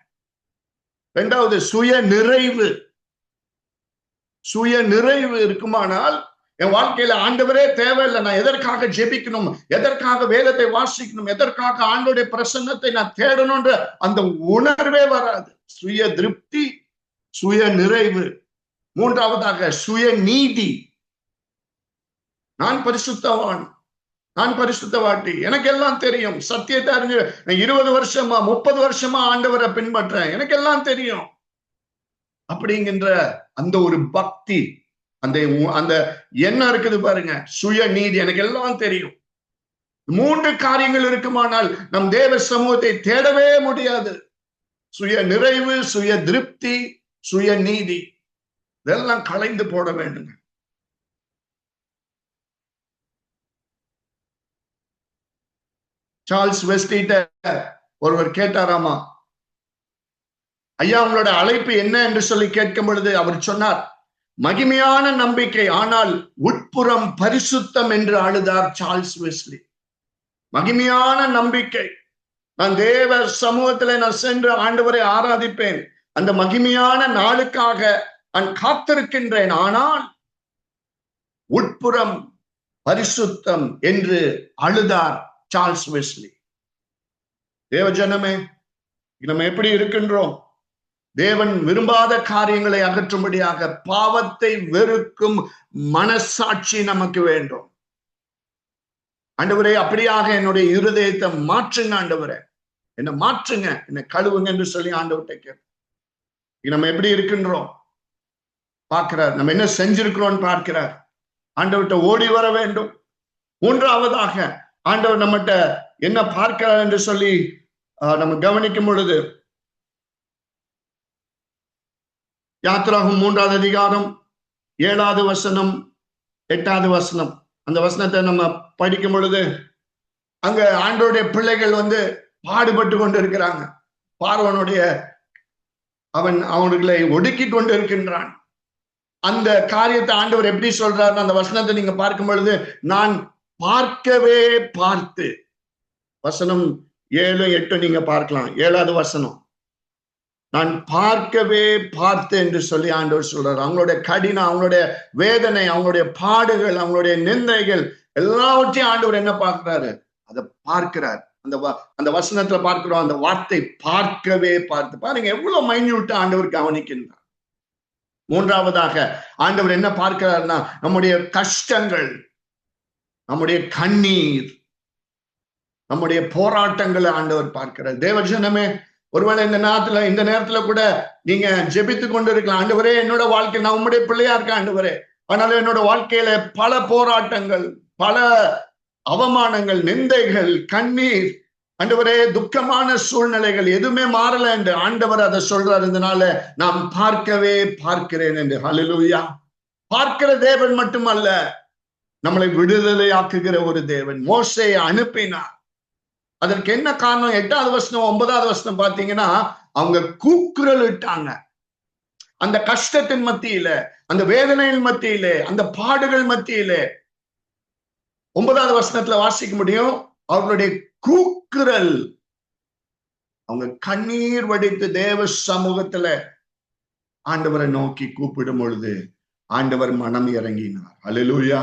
2வது சுய நிறைவு இருக்குமானால் என் வாழ்க்கையில ஆண்டவரே தேவையில்லை, நான் எதற்காக ஜெபிக்கணும், எதற்காக வேதத்தை வாசிக்கணும், எதற்காக ஆண்டவருடைய பிரசன்னத்தை நான் தேடணும்ன்ற அந்த உணர்வே வராது. சுய திருப்தி, சுய நிறைவு மூன்றாவதாக சுய நீதி. நான் பரிசுத்தவான், நான் பரிசுத்தவாட்டி, எனக்கு எல்லாம் தெரியும், சத்தியத்தை அறிஞ்சு 20 வருஷமா 30 வருஷமா ஆண்டவரை பின்பற்றேன், எனக்கு எல்லாம் தெரியும் அப்படிங்கின்ற அந்த ஒரு பக்தி, அந்த அந்த எண்ணம் இருக்குது பாருங்க, சுய நீதி, எனக்கு எல்லாம் தெரியும். 3 காரியங்கள் இருக்குமானால் நம் தேவ சமூகத்தை தேடவே முடியாது. சுய நிறைவு, சுய திருப்தி, சுய நீதி, இதெல்லாம் களைந்து போட வேண்டும். சார்ல்ஸ் வெஸ்லிட்ட ஒருவர் கேட்டாராமா, ஐயா உங்களோட அழைப்பு என்ன என்று சொல்லி கேட்கும் பொழுது அவர் சொன்னார், மகிமையான நம்பிக்கை, ஆனால் உட்புறம் பரிசுத்தம் என்று அழுதார் சார்ல்ஸ் வெஸ்லி. மகிமையான நம்பிக்கை, நான் தேவ சமூகத்துல நான் சென்று ஆண்டவரை ஆராதிப்பேன், அந்த மகிமையான நாளுக்காக நான் காத்திருக்கின்றேன், ஆனால் உட்புறம் பரிசுத்தம் என்று அழுதார் சார்ல்ஸ் வெஸ்லி. தேவஜனமே, நம்ம எப்படி இருக்கின்றோம்? தேவன் விரும்பாத காரியங்களை அகற்றும்படியாக பாவத்தை வெறுக்கும் மனசாட்சி நமக்கு வேண்டும். ஆண்டவரே, அப்படியாக என்னுடைய இருதயத்தை மாற்றுங்க ஆண்டவரே, என்னை மாற்றுங்க, என்னை கழுவுங்க என்று சொல்லி ஆண்டவர்கிட்ட கேட்க நம்ம எப்படி இருக்கின்றோம் பார்க்கிறார். நம்ம என்ன செஞ்சிருக்கிறோம் பார்க்கிறார். ஆண்டவர்கிட்ட ஓடி வர வேண்டும். மூன்றாவதாக ஆண்டவர் நம்மகிட்ட என்ன பார்க்கிறார் என்று சொல்லி நம்ம கவனிக்கும் பொழுது, யாத்திராகும் 3வது அதிகாரம் 7வது வசனம் 8வது வசனம், அந்த வசனத்தை நம்ம படிக்கும் பொழுது அங்க ஆண்டவருடைய பிள்ளைகள் பாடுபட்டு கொண்டு இருக்கிறாங்க. பார்வனுடைய அவர்களை ஒடுக்கி கொண்டு இருக்கின்றான். அந்த காரியத்தை ஆண்டவர் எப்படி சொல்றாரு, அந்த வசனத்தை நீங்க பார்க்கும் பொழுது, நான் பார்க்கவே பார்த்து, வசனம் 7, 8 நீங்க பார்க்கலாம். 7வது வசனம், நான் பார்க்கவே பார்த்து என்று சொல்லி ஆண்டவர் சொல்றாரு. அவங்களுடைய கடினம், அவங்களுடைய வேதனை, அவங்களுடைய பாடுகள், அவங்களுடைய நிந்தைகள் எல்லாவற்றையும் ஆண்டவர் என்ன பார்க்கிறாரு, அதை பார்க்கிறார். அந்த வசனத்துல பார்க்கிறோம், அந்த வார்த்தை பார்க்கவே பார்த்து. பாருங்க எவ்வளவு மைன்யூட்டா ஆண்டவர் கவனிக்கின்றார். மூன்றாவதாக ஆண்டவர் என்ன பார்க்கிறார்னா, நம்முடைய கஷ்டங்கள், நம்முடைய கண்ணீர், நம்முடைய போராட்டங்களை ஆண்டவர் பார்க்கிறார். தேவஜனமே, ஒருவேளை இந்த நேரத்துல கூட நீங்க ஜெபித்து கொண்டு இருக்கலாம், ஆண்டவரே என்னோட வாழ்க்கை, நான் உம்முடைய பிள்ளையா இருக்கேன் ஆண்டவரே, ஆனாலும் என்னோட வாழ்க்கையில பல போராட்டங்கள், பல அவமானங்கள், நிந்தைகள், கண்ணீர், ஆண்டவரே துக்கமான சூழ்நிலைகள், எதுவுமே மாறல என்று ஆண்டவர் அதை சொல்றாரு. இதனால நான் பார்க்கவே பார்க்கிறேன் என்று. ஹல்லேலூயா. பார்க்கிற தேவன் மட்டுமல்ல, நம்மளை விடுதலையாக்குகிற ஒரு தேவன். மோசேயை அனுப்பினார். அதற்கு என்ன காரணம்? 8வது வசனம் 9வது வசனம் பாத்தீங்கன்னா, அவங்க கூக்குரல் இட்டாங்க. அந்த கஷ்டத்தின் மத்தியில, அந்த வேதனையின் மத்தியிலே, அந்த பாடுகள் மத்தியிலே 9வது வசனத்துல வாசிக்க முடியும், அவர்களுடைய கூக்குரல், அவங்க கண்ணீர் வடித்து தேவ சமூகத்துல ஆண்டவரை நோக்கி கூப்பிடும் பொழுது ஆண்டவர் மனம் இறங்கினார். அல்லேலூயா.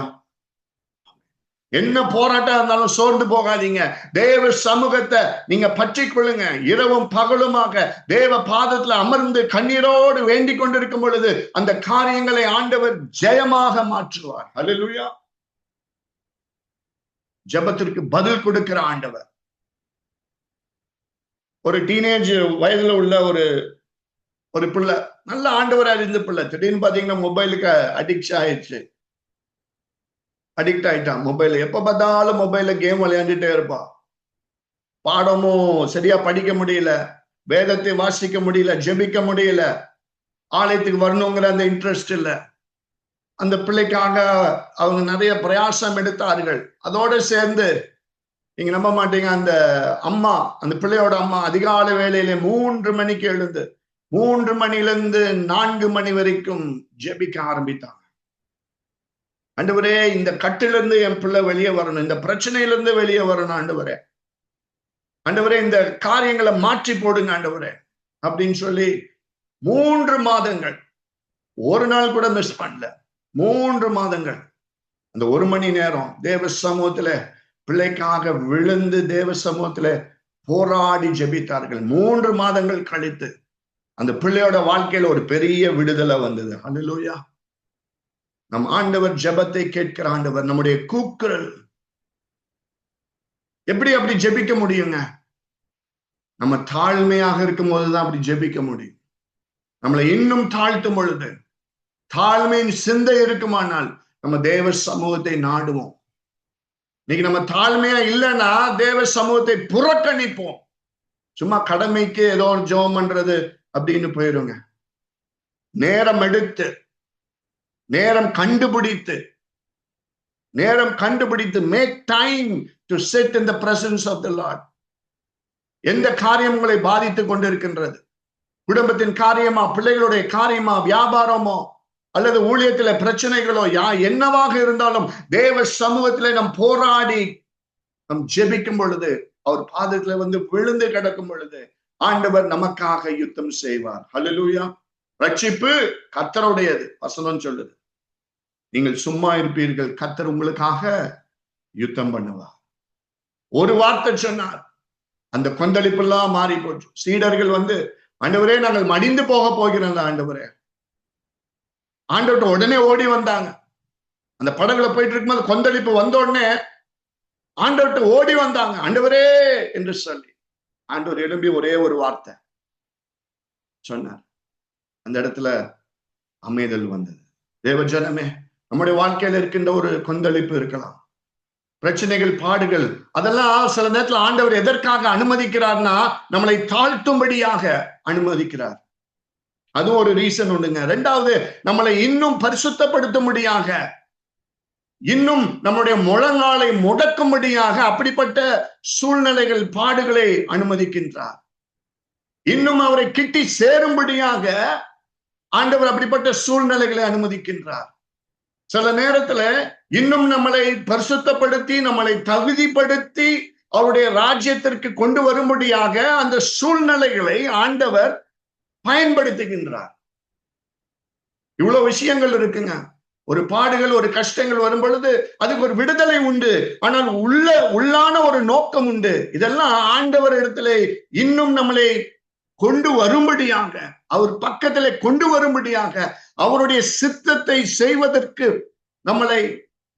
என்ன போராட்டம் இருந்தாலும் சோர்ந்து போகாதீங்க. தேவ சமூகத்தை நீங்க பற்றி கொள்ளுங்க. இரவும் பகலுமாக தேவ பாதத்துல அமர்ந்து கண்ணீரோடு வேண்டிக் கொண்டிருக்கும் பொழுது அந்த காரியங்களை ஆண்டவர் ஜெயமாக மாற்றுவார். அல்லேலூயா. ஜெபத்திற்கு பதில் கொடுக்கிற ஆண்டவர். ஒரு டீனேஜ் வயதுல உள்ள ஒரு பிள்ளை, நல்ல ஆண்டவர் அறிந்த பிள்ளை, திடீர்னு பாத்தீங்கன்னா மொபைலுக்கு அடிக்ட் ஆயிட்டான். மொபைல் எப்ப பார்த்தாலும் மொபைல்ல கேம் விளையாண்டுட்டே இருப்பான். பாடமும் சரியா படிக்க முடியல, வேதத்தை வாசிக்க முடியல, ஜெபிக்க முடியல, ஆலயத்துக்கு வரணுங்கிற அந்த இன்ட்ரெஸ்ட் இல்லை. அந்த பிள்ளைக்காக அவங்க நிறைய பிரயாசம் எடுத்தார்கள். அதோட சேர்ந்து நீங்க நம்ப மாட்டீங்க, அந்த பிள்ளையோட அம்மா அதிகாலை வேளையில 3 மணிக்கு எழுந்து 3 மணிலிருந்து 4 மணி வரைக்கும் ஜெபிக்க ஆரம்பித்தாங்க. ஆண்டவரே, இந்த கட்டிலிருந்து என் பிள்ளை வெளியே வரணும், இந்த பிரச்சனையிலிருந்து வெளியே வரணும் ஆண்டவரே, ஆண்டவரே இந்த காரியங்களை மாற்றி போடுங்க ஆண்டவரே அப்படின்னு சொல்லி 3 மாதங்கள் ஒரு நாள் கூட மிஸ் பண்ணல. 3 மாதங்கள் அந்த 1 மணி நேரம் தேவ சமூகத்துல பிள்ளைக்காக விழுந்து தேவ சமூகத்துல போராடி ஜெபித்தார்கள். 3 மாதங்கள் கழித்து அந்த பிள்ளையோட வாழ்க்கையில ஒரு பெரிய விடுதலை வந்தது. அல்லேலூயா. நம் ஆண்டவர் ஜெபத்தை கேட்கிற ஆண்டவர். நம்முடைய கூக்குரல் எப்படி அப்படி ஜெபிக்க முடியுங்க? நம்ம தாழ்மையாக இருக்கும் போதுதான் அப்படி ஜெபிக்க முடியும். நம்மளை இன்னும் தாழ்த்தும் பொழுது, தாழ்மையின் சிந்தை இருக்குமானால் நம்ம தேவ சமூகத்தை நாடுவோம். இன்னைக்கு நம்ம தாழ்மையா இல்லைன்னா தேவ சமூகத்தை புறக்கணிப்போம். சும்மா கடமைக்கு ஏதோ ஒரு ஜெபம் பண்றது அப்படின்னு போயிருங்க. நேரம் எடுத்து, நேரம் கண்டுபிடித்து make time to sit in the presence of the Lord. எந்த காரியம் உங்களை பாதித்துக் கொண்டிருக்கின்றது? குடும்பத்தின் காரியமா, பிள்ளைகளுடைய காரியமா, வியாபாரமோ, அல்லது ஊழியத்தில பிரச்சனைகளோ, என்னவாக இருந்தாலும் தேவ சமூகத்திலே நம் போராடி நம் ஜெபிக்கும் பொழுது, அவர் பாதத்துல வந்து விழுந்து கிடக்கும் பொழுது ஆண்டவர் நமக்காக யுத்தம் செய்வார். ஹல்லேலூயா. ரட்சிப்பு கர்த்தருடையது. வசனம் சொல்லுது, நீங்கள் சும்மா இருப்பீர்கள், கர்த்தர் உங்களுக்காக யுத்தம் பண்ணுவார். ஒரு வார்த்தை சொன்னார், அந்த கொந்தளிப்பெல்லாம் மாறி போச்சு. சீடர்கள் வந்து, ஆண்டவரே நாங்கள் மடிந்து போக போகிறோம் ஆண்டவரே. ஆண்டவர்கிட்ட உடனே ஓடி வந்தாங்க. அந்த படகுல போயிட்டு இருக்கும்போது கொந்தளிப்பு வந்த உடனே ஆண்டவர்கிட்ட ஓடி வந்தாங்க, ஆண்டவரே என்று சொல்லி. ஆண்டவர் எழும்பி ஒரே ஒரு வார்த்தை சொன்னார். அந்த இடத்துல அமைதல் வந்தது. தேவஜனமே, நம்முடைய வாழ்க்கையில இருக்கின்ற ஒரு கொந்தளிப்பு இருக்கலாம், பிரச்சனைகள், பாடுகள், அதெல்லாம் சில நேரத்துல ஆண்டவர் எதற்காக அனுமதிக்கிறார்னா நம்மளை தாழ்த்தும்படியாக அனுமதிக்கிறார். அதுவும் ஒரு ரீசன் உண்டுங்க. ரெண்டாவது, நம்மளை இன்னும் பரிசுத்தப்படுத்தும்படியாக, இன்னும் நம்முடைய முழங்காலை முடக்கும்படியாக அப்படிப்பட்ட சூழ்நிலைகள், பாடுகளை அனுமதிக்கின்றார். இன்னும் அவரை கிட்டி சேரும்படியாக ஆண்டவர் அப்படிப்பட்ட சூழ்நிலைகளை அனுமதிக்கின்றார். சில நேரத்துல இன்னும் நம்மளை பரிசுத்தப்படுத்தி, நம்மளை தகுதிப்படுத்தி அவருடைய ராஜ்யத்திற்கு கொண்டு வரும்படியாக அந்த சூழ்நிலைகளை ஆண்டவர் பயன்படுத்துகின்றார். இவ்வளவு விஷயங்கள் இருக்குங்க. ஒரு பாடுகள், ஒரு கஷ்டங்கள் வரும் பொழுது அதுக்கு ஒரு விடுதலை உண்டு, ஆனால் உள்ளான ஒரு நோக்கம் உண்டு. இதெல்லாம் ஆண்டவர் இடத்திலே இன்னும் நம்மளை கொண்டு வரும்படியாக, அவர் பக்கத்திலே கொண்டு வரும்படியாக, அவருடைய சித்தத்தை செய்வதற்கு நம்மளை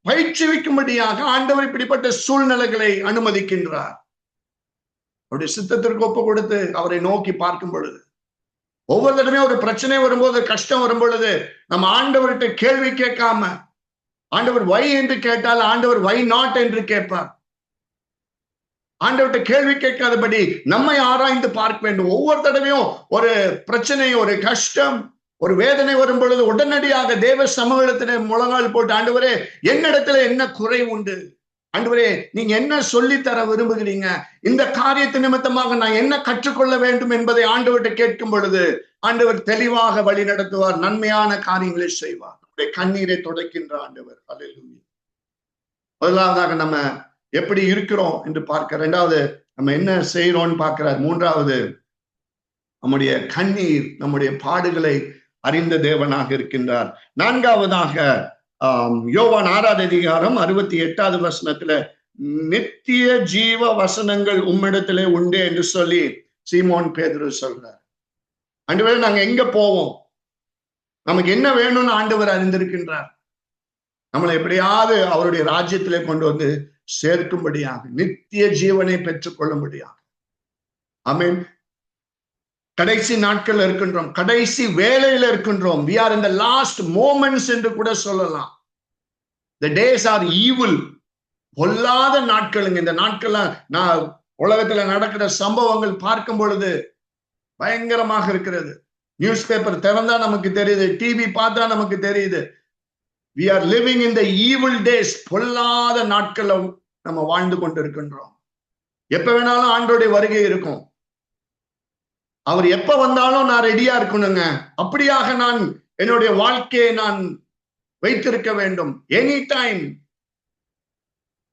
பயிற்சிவிக்கும்படியாக ஆண்டவர் இப்படிப்பட்ட சூழ்நிலைகளை அனுமதிக்கின்றார். அவருடைய சித்தத்திற்கு ஒப்பு கொடுத்து அவரை நோக்கி பார்க்கும் பொழுது, ஒவ்வொரு தடவையும் ஒரு பிரச்சனை வரும்போது, கஷ்டம் வரும் பொழுது, நம்ம ஆண்டவர்கிட்ட கேள்வி கேட்காம, ஆண்டவர் வை என்று கேட்டால் ஆண்டவர் வை நாட் என்று கேட்பார். ஆண்டவர்கிட்ட கேள்வி கேட்காதபடி நம்மை ஆராய்ந்து பார்க்க வேண்டும். ஒவ்வொரு தடவையும் ஒரு பிரச்சனை, ஒரு கஷ்டம், ஒரு வேதனை வரும் பொழுது உடனடியாக தேவ சமூகத்திலே முழங்கால் போட்டு, ஆண்டவரே என்னிடத்துல என்ன குறை உண்டு, ஆண்டவரே நீங்க என்ன சொல்லித்தர விரும்புகிறீங்க, இந்த காரியத்து நிமித்தமாக நான் என்ன கற்றுக்கொள்ள வேண்டும் என்பதை ஆண்டவர்கிட்ட கேட்கும் பொழுது ஆண்டவர் தெளிவாக வழி நடத்துவார், நன்மையான காரியங்களை செய்வார். நம்முடைய கண்ணீரை துடைக்கின்ற ஆண்டவர். அல்லேலூயா. முதலாவதாக நம்ம எப்படி இருக்கிறோம் என்று பார்க்க, இரண்டாவது நம்ம என்ன செய்யறோம்னு பார்க்கிறார், மூன்றாவது நம்முடைய கண்ணீர், நம்முடைய பாடுகளை அறிந்த தேவனாக இருக்கின்றார். நான்காவதாக யோவான் 6வது அதிகாரம் 68வது வசனத்துல, நித்திய ஜீவ வசனங்கள் உம்மிடத்திலே உண்டு என்று சொல்லி சீமோன் பேதுரு சொல்றார். ஆண்டவரே நாங்க எங்க போவோம், நமக்கு என்ன வேணும்னு ஆண்டவர் அறிந்திருக்கின்றார். நம்மளை எப்படியாவது அவருடைய ராஜ்யத்திலே கொண்டு வந்து சேர்க்கும்படியாக, நித்திய ஜீவனை பெற்றுக் கொள்ளும்படியாக. ஆமென். கடைசி நாட்கள் இருக்கின்றோம், கடைசி வேலையில இருக்கின்றோம். we are in the last moments என்று கூட சொல்லலாம். the days are evil. பொல்லாத நாட்களுங்க இந்த நாட்கள்ல. நான் உலகத்துல நடக்கிற சம்பவங்கள் பார்க்கும் பொழுது பயங்கரமாக இருக்கிறது. நியூஸ் பேப்பர் திறந்தா நமக்கு தெரியுது, டிவி பார்த்தா நமக்கு தெரியுது. we are living in the evil days. பொல்லாத நாட்கள்ல நம்ம வாழ்ந்து கொண்டிருக்கின்றோம். எப்ப வேணாலும் ஆண்டவருடைய வருகை இருக்கும். அவர் எப்ப வந்தாலும் நான் ரெடியா இருக்கணுங்க. அப்படியாக நான் என்னுடைய வாழ்க்கையை நான் வைத்திருக்க வேண்டும். எனி டைம்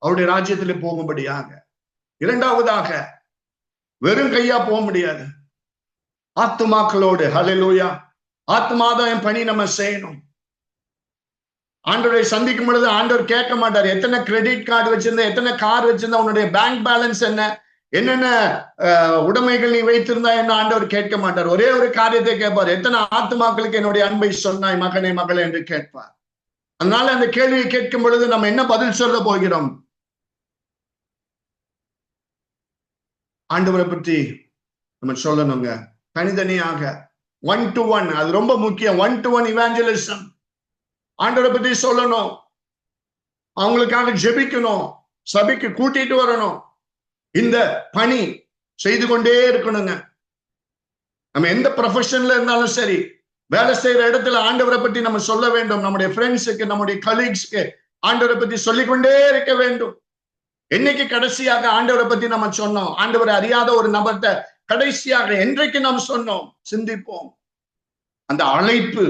அவருடைய ராஜ்யத்திலே போகும்படியாக. இரண்டாவதாக, வெறும் கையா போக முடியாது, ஆத்துமாக்களோடு. ஹல்லேலூயா. ஆத்மாதான் என் பணி நம்ம செய்யணும். ஆண்டவரை சந்திக்கும் பொழுது ஆண்டவர் கேட்க மாட்டார், எத்தனை கிரெடிட் கார்டு வச்சிருந்த, எத்தனை கார் வச்சிருந்தா, உன்னுடைய பேங்க் பேலன்ஸ் என்ன, என்னென்ன உடைமைகள் நீ வைத்திருந்தா என்ன ஆண்டவர் கேட்க மாட்டார். ஒரே ஒரு காரியத்தை கேட்பார், எத்தனை ஆத்துமாக்களுக்கு என்னுடைய அன்பை சொன்னாய் மகனே மகளே என்று கேட்பார். அதனால அந்த கேள்வியை கேட்கும் பொழுது நம்ம என்ன பதில் சொல்ல போகிறோம்? ஆண்டவரை பற்றி நம்ம சொல்லணுங்க, தனித்தனியாக, 1 to 1. அது ரொம்ப முக்கியம். 1 to 1 இவாஞ்சலிசம். ஆண்டவரை பற்றி சொல்லணும், அவங்களுக்காக ஜெபிக்கணும், சபைக்கு கூட்டிட்டு வரணும். இந்த பணி செய்து கொண்டே இருக்கணுங்க. நம்ம எந்த ப்ரொஃபஷன்ல இருந்தாலும் சரி, வேலை செய்யற இடத்துல ஆண்டவரை பற்றி நம்ம சொல்ல வேண்டும். நம்முடைய ஃப்ரெண்ட்ஸுக்கு, நம்முடைய கலீக்ஸ்க்கு ஆண்டவரை பற்றி சொல்லிக்கொண்டே இருக்க வேண்டும். என்னைக்கு கடைசியாக ஆண்டவரை பற்றி நம்ம சொன்னோம்? ஆண்டவரை அறியாத ஒரு நபர்கிட்ட கடைசியாக என்றைக்கு நாம் சொன்னோம்? சிந்திப்போம். அந்த அழைப்பு,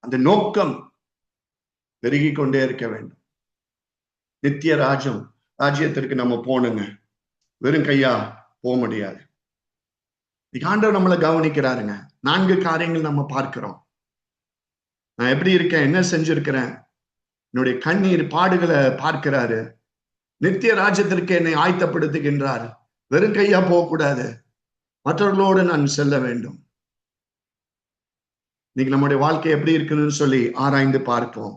அந்த நோக்கம் பெருகி கொண்டே இருக்க வேண்டும். நித்திய ராஜ்யத்திற்கு நம்ம போனுங்க, வெறும் கையா போக முடியாது. ஆண்டவர் நம்மளை கவனிக்கிறாருங்க. 4 காரியங்கள் நம்ம பார்க்கிறோம். நான் எப்படி இருக்கேன், என்ன செஞ்சிருக்கிறேன், என்னுடைய கண்ணீர் பாடுகளை பார்க்கிறாரு. நித்திய ராஜ்யத்திற்கு என்னை ஆயத்தப்படுத்துகின்றார். வெறும் கையா போகக்கூடாது, மற்றவர்களோடு நான் செல்ல வேண்டும். இன்னைக்கு நம்முடைய வாழ்க்கை எப்படி இருக்குன்னு சொல்லி ஆராய்ந்து பார்ப்போம்.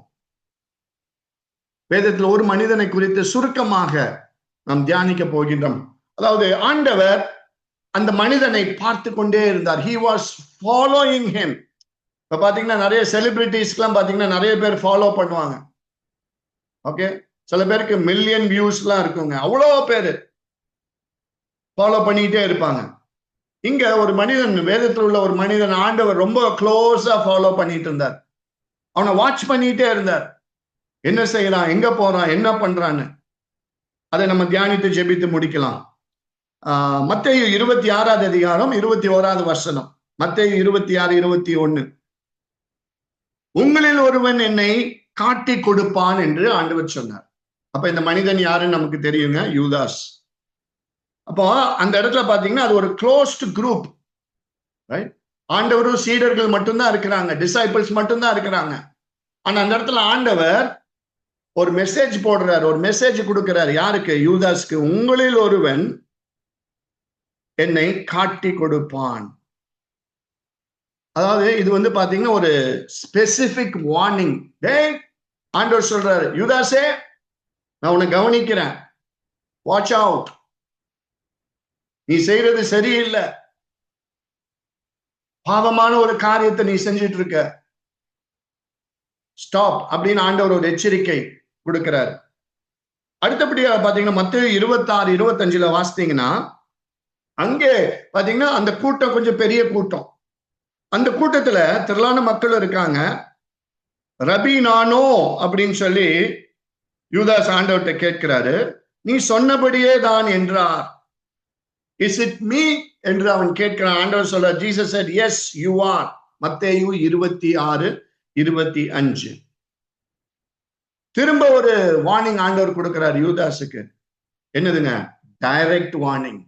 வேதத்தில் ஒரு மனிதனை குறித்து சுருக்கமாக நாம் தியானிக்க போகின்றோம். அதாவது ஆண்டவர் அந்த மனிதனை பார்த்து கொண்டே இருந்தார். He was following him. இப்ப பாத்தீங்கன்னா நிறைய செலிபிரிட்டிஸ்க்கு பாத்தீங்கன்னா நிறைய பேர் ஃபாலோ பண்ணுவாங்க. ஓகே, சில பேருக்கு மில்லியன் வியூஸ் எல்லாம் இருக்குங்க, அவ்வளோ பேரு ஃபாலோ பண்ணிட்டே இருப்பாங்க. இங்க ஒரு மனிதன், வேதத்தில் உள்ள ஒரு மனிதன் ஆண்டவர் ரொம்ப க்ளோஸா ஃபாலோ பண்ணிட்டு இருந்தார். அவனை வாட்ச் பண்ணிட்டே இருந்தார். என்ன செய்யறான், எங்க போறான், என்ன பண்றான்னு. அதை நம்ம தியானித்து ஜெபித்து முடிக்கலாம். மத்தேயு 26வது அதிகாரம் 21வது வசனம். மத்தேயு 26:21. உங்களில் ஒருவன் என்னை காட்டி கொடுப்பான் என்று ஆண்டவர் சொன்னார். அப்ப இந்த மனிதன் யாருன்னு நமக்கு தெரியுங்க, யூதாஸ். அப்போ அந்த இடத்துல பாத்தீங்கன்னா அது ஒரு க்ளோஸ்ட் குரூப், ரைட்? ஆண்டவரும் சீடர்கள் மட்டும்தான் இருக்கிறாங்க, டிசைபிள்ஸ் மட்டும்தான் இருக்கிறாங்க. ஆனா அந்த இடத்துல ஆண்டவர் ஒரு மெசேஜ் போடுறார், ஒரு மெசேஜ் கொடுக்கிறார். யாருக்கு? யூதாஸ்க்கு. உங்களில் ஒருவன் என்னை காட்டி கொடுப்பான். அதாவது இது பாத்தீங்கன்னா ஒரு ஸ்பெசிபிக் வார்னிங். டேய், ஆண்டவர் சொல்றாரு, யூதாஸே நான் உன்னை கவனிக்கிறேன், வாட்ச் அவுட், நீ செய்யறது சரியில்லை, பாவமான ஒரு காரியத்தை நீ செஞ்சிட்டு இருக்க, ஸ்டாப் அப்படின்னு ஆண்டவர் ஒரு எச்சரிக்கை கொடுக்கிறார். அடுத்தபடியா பாத்தீங்கன்னா மத்தேயு 26:25 வாசித்தீங்கன்னா அங்கே பாத்தீங்கன்னா அந்த கூட்டம் கொஞ்சம் பெரிய கூட்டம். அந்த கூட்டத்துல திரளான மக்கள் இருக்காங்க. ரபி நானோ அப்படின்னு சொல்லி யூதாஸ் ஆண்டவர்கிட்ட கேட்கிறாரு. நீ சொன்னபடியே தான் என்றார். இஸ் இட் மீ என்று அவன் கேட்கிறான். ஆண்டவர் சொல்ற, Jesus said, yes you are. மத்தேயு 26:25. திரும்ப ஒரு வார்னிங் ஆண்டவர் கொடுக்கிறார் யூதாஸுக்கு. என்னதுங்க? Direct warning.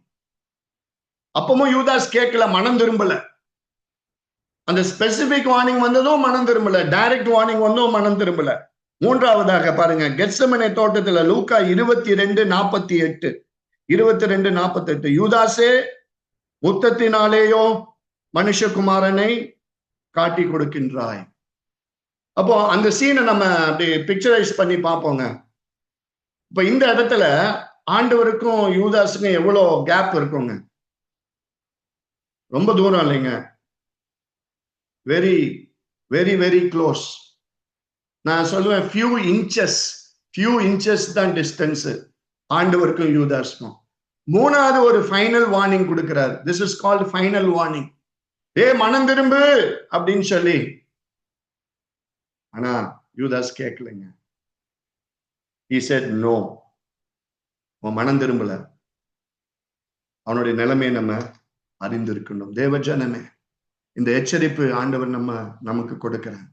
அப்பவும் யூதாஸ் கேட்கல, மனம் திரும்பல. அந்த ஸ்பெசிபிக் வார்னிங் வந்ததும் மனம் திரும்பல, டைரக்ட் வார்னிங் வந்ததும் மனம் திரும்பல. மூன்றாவதாக பாருங்க, கெத்செமனே தோட்டத்துல லூக்கா 22:48. 22:48. யூதாஸே, முத்தத்தினாலேயோ மனுஷகுமாரனை காட்டி கொடுக்கின்றாய். அப்போ அந்த சீனை நம்ம அப்படி பிக்சரைஸ் பண்ணி பார்ப்போங்க. இப்ப இந்த இடத்துல ஆண்டவருக்கும் யூதாஸுக்கும் எவ்வளவு கேப் இருக்குங்க? ரொம்ப தூரம் இல்லைங்க, வெரி வெரி வெரி க்ளோஸ். நான் சொல்லுவேன் few inches தான் டிஸ்டன்ஸ் ஆண்டவருக்கும் யூதாஸுக்கும். மூணாவது ஒரு ஃபைனல் வார்னிங் கொடுக்கிறார். This is called final warning. மனம் திரும்பு அப்படின்னு சொல்லி. ஆனா யூதாஸ் கேட்கலைங்க. he said no. அவன் மனம் திரும்பல. அவனுடைய நிலைமையை நம்ம அறிந்திருக்கணும். தேவஜனமே, இந்த எச்சரிப்பு ஆண்டவர் நமக்கு கொடுக்கிறார்.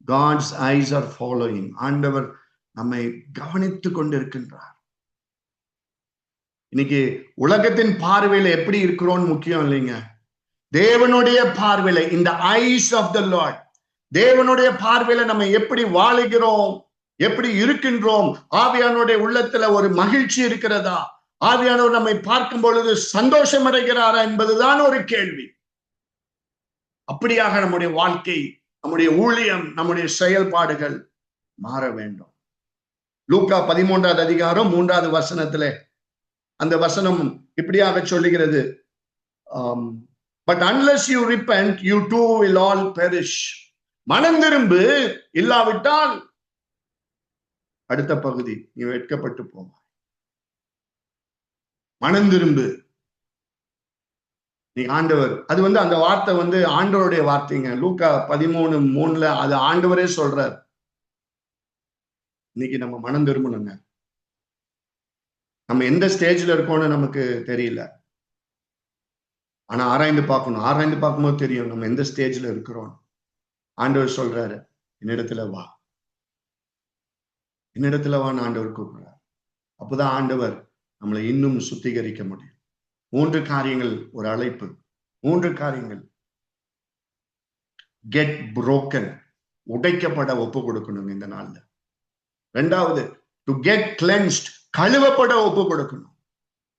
God's eyes are following. ஆண்டவர் நம்மை கவனித்து கொண்டிருக்கின்றார். இன்னைக்கு உலகத்தின் பார்வையில எப்படி இருக்கிறோம்னு முக்கியம் இல்லைங்க. தேவனுடைய பார்வையில, இந்த ஐஸ் ஆஃப் த லார்ட், தேவனுடைய பார்வையில நம்ம எப்படி வாழுகிறோம், எப்படி இருக்கின்றோம்? ஆவியானவருடைய உள்ளத்துல ஒரு மகிழ்ச்சி இருக்கிறதா? ஆவியானவர் நம்மை பார்க்கும் பொழுது சந்தோஷம் அடைகிறாரா என்பதுதான் ஒரு கேள்வி. அப்படியாக நம்முடைய வாழ்க்கை, நம்முடைய ஊழியம், நம்முடைய செயல்பாடுகள் மாற வேண்டும். லூக்கா 13வது அதிகாரம் 3வது வசனத்துல அந்த வசனம் இப்படியாக சொல்லுகிறது, but unless you repent, you too will all perish. மனம் திரும்பு, இல்லாவிட்டால் அடுத்த பகுதி நீ வெட்கப்பட்டு போவாய். மனம் திரும்பு, நீ ஆண்டவர், அது அந்த வார்த்தை ஆண்டவருடைய வார்த்தைங்க. லூக்கா 13:3 அது ஆண்டவரே சொல்றார். இன்னைக்கு நம்ம மனம் திரும்பணுங்க. நம்ம எந்த ஸ்டேஜ்ல இருக்கோம்னு நமக்கு தெரியல, ஆனா ஆராய்ந்து பார்க்கணும். ஆராய்ந்து பார்க்கும்போது தெரியும் நம்ம எந்த ஸ்டேஜ்ல இருக்கிறோம். ஆண்டவர் சொல்றாரு, என்னிடத்துல வா, என்னிடத்துல வான்னு ஆண்டவர் கூப்பிடுறார். அப்போதான் ஆண்டவர் நம்மளை இன்னும் சுத்திகரிக்க முடியும். 3 காரியங்கள், ஒரு அழைப்பு. 3 காரியங்கள். கெட் புரோக்கன், உடைக்கப்பட ஒப்பு கொடுக்கணும் இந்த நாள்ல. 2வது, டு கெட் கிளென்ஸ்ட், கழுவப்பட ஒப்பு கொடுக்கணும்.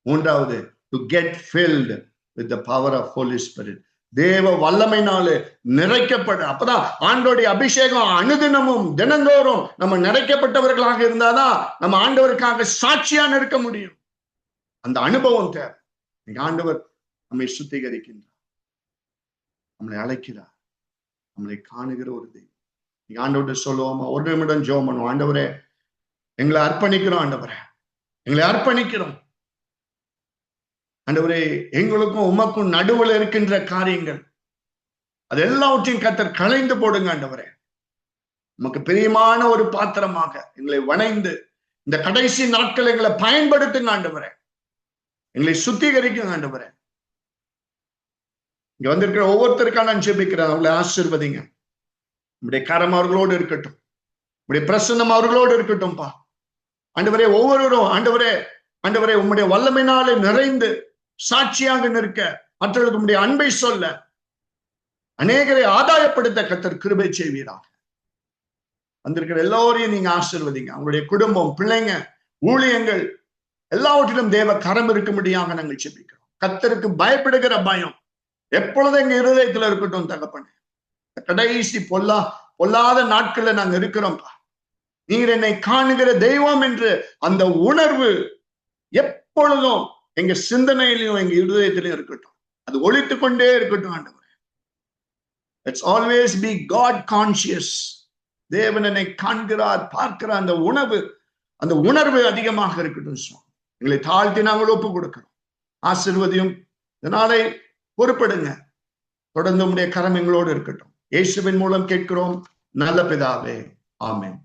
3வது, to get filled with the power of Holy Spirit. தேவ வல்லமையினாலே நிறைக்கப்பட. அப்பதான் ஆண்டோடைய அபிஷேகம் அனுதினமும் தினந்தோறும் நம்ம நிறைக்கப்பட்டவர்களாக இருந்தாதான் நம்ம ஆண்டவருக்காக சாட்சியா நிற்க முடியும். அந்த அனுபவம் தேவை. ஆண்டவர் நம்மை சுத்திகரிக்கின்றார், நம்மளை அழைக்கிறார், நம்மளை காணுகிற ஒரு தெய்வம். நீங்க ஆண்டவர்கிட்ட சொல்லுவோமா? ஒரு நிமிடம் ஜெபம் பண்ணுவோம். ஆண்டவரே, எங்களை அர்ப்பணிக்கிறோம். ஆண்டவரே, எங்களை அர்ப்பணிக்கிறோம். ஆண்டவரே, எங்களுக்கும் உமக்கும் நடுவில் இருக்கின்ற காரியங்கள் அது எல்லாவற்றையும் கர்த்தர் களைந்து போடுங்க. ஆண்டவரே, நமக்கு பிரியமான ஒரு பாத்திரமாக எங்களை வணைந்து இந்த கடைசி நாட்கள் எங்களை பயன்படுத்துங்க. ஆண்டவரே, எங்களை சுத்திகரிக்குங்க. ஆண்டவரே, இங்க வந்திருக்கிற ஒவ்வொருத்தருக்காக நான் ஜெபிக்கிறேன். அவங்களை ஆசீர்வதிங்க. நம்முடைய கரம் அவர்களோடு இருக்கட்டும், நம்முடைய பிரசன்னம் அவர்களோடு இருக்கட்டும்பா. ஆண்டவரே, ஒவ்வொருவரும் ஆண்டவரே ஆண்டவரே உம்முடைய வல்லமையினாலே நிறைந்து சாட்சியாக நிற்க, மற்றவர்களுக்கு உம்முடைய அன்பை சொல்ல, அநேகரை ஆதாயப்படுத்த கர்த்தர் கிருபை செய்வீராக. வந்திருக்கிற எல்லோரையும் நீங்க ஆசீர்வதிங்க. அவங்களுடைய குடும்பம், பிள்ளைங்க, ஊழியங்கள் எல்லாவற்றிலும் தேவ கரம் இருக்கும்படியாக நாங்கள் ஜெபிக்கிறோம். கர்த்தருக்கு பயப்படுகிற பயம் எப்பொழுதும் எங்க இருதயத்துல இருக்கட்டும் தகப்பனே. கடைசி பொல்லாத நாட்கள்ல நாங்க இருக்கிறோம்ப்பா. நீர் என்னை காணுகிற தெய்வம் என்று அந்த உணர்வு எப்பொழுதும் எங்க சிந்தனையிலையும் எங்க இருதயத்திலையும் இருக்கட்டும். அது ஒழித்து கொண்டே இருக்கட்டும். ஆண்டவரே, let's always be God conscious. தேவன் என்னை காண்கிறார், பார்க்கிறார். அந்த உணர்வு அதிகமாக இருக்கட்டும். எங்களை தாழ்த்தி நாங்கள் ஒப்பு கொடுக்கிறோம். ஆசீர்வதியும். இதனாலே பொறுப்படுங்க. தொடர்ந்து உம்முடைய கரம் எங்களோடு இருக்கட்டும். இயேசுவின் மூலம் கேட்கிறோம் நல்ல பிதாவே, ஆமென்.